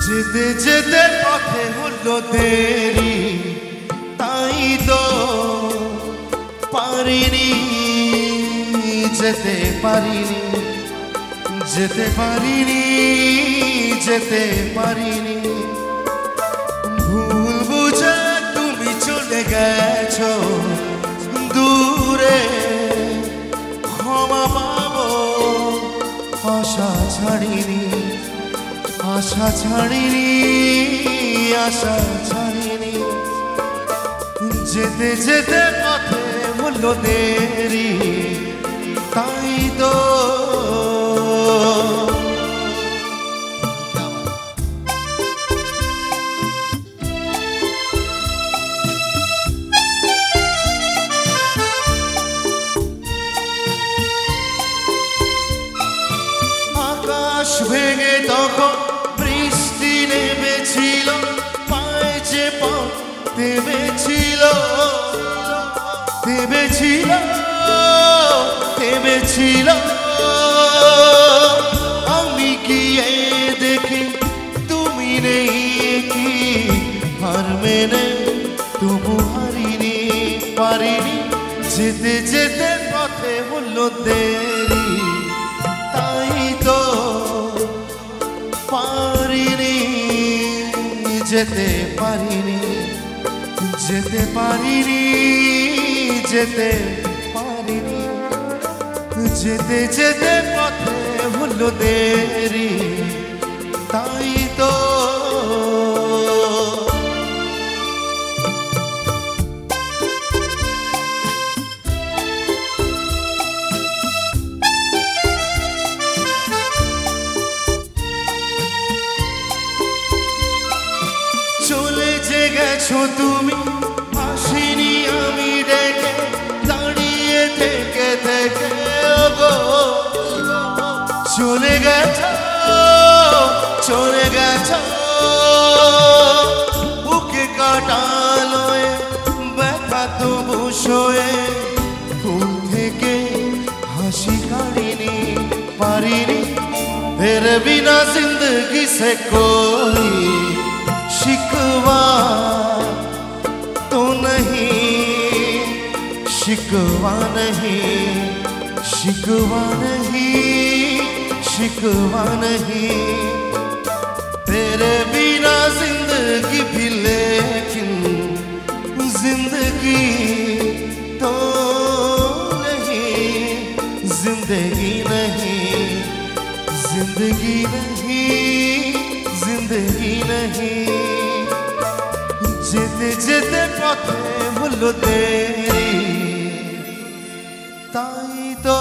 যেতে যেতে পথে হলো দেরি, তাই তো পারিনি, যেতে পারিনি, যেতে পারিনি, যেতে পারিনি। ভুল বুঝে তুমি চলে গেছো দূরে, ক্ষমা পাবো আশা ছাড়িনি, আশা ছাড়িনি, আশা ছাড়িনি। যেতে যেতে পথে হলো দেরি, তাই তো আকাশ ভেঙে তখন বৃষ্টি নেমেছিল, পায়ে যে পাও থেমেছিল, থেমেছিল, থেমেছিল। আমি গিয়ে দেখি তুমি নেই, কি হার মেনে তবু হারিনি, পারিনি। যেতে যেতে পথে হলো দেরি, তাই তো পারিনি, যেতে পারিনি, যেতে পারিনি, যেতে পারিনি। যেতে যেতে পথে হলো দেরি, তাই তো চলে যে গেছো তুমি, আসিনি আমি ডেকে, দাঁড়িয়ে থেকে থেকে গো। চলে গেছো, চলে গেছো, বুকে কাটালোয় ব্যথা তবু সয়ে। ফুল থেকে হাসি কাড়িনি, পারিনি। तेरे बिना जिंदगी से कोई शिकवा तो नहीं, शिकवा नहीं, शिकवा नहीं, शिकवा नहीं। तेरे बिना जिंदगी भी लेकिन जिंदगी तो नहीं, जिंदगी नहीं, जिंदगी नहीं, जिंदगी नहीं। যেতে যেতে পথে হলো দেরি, তাই তো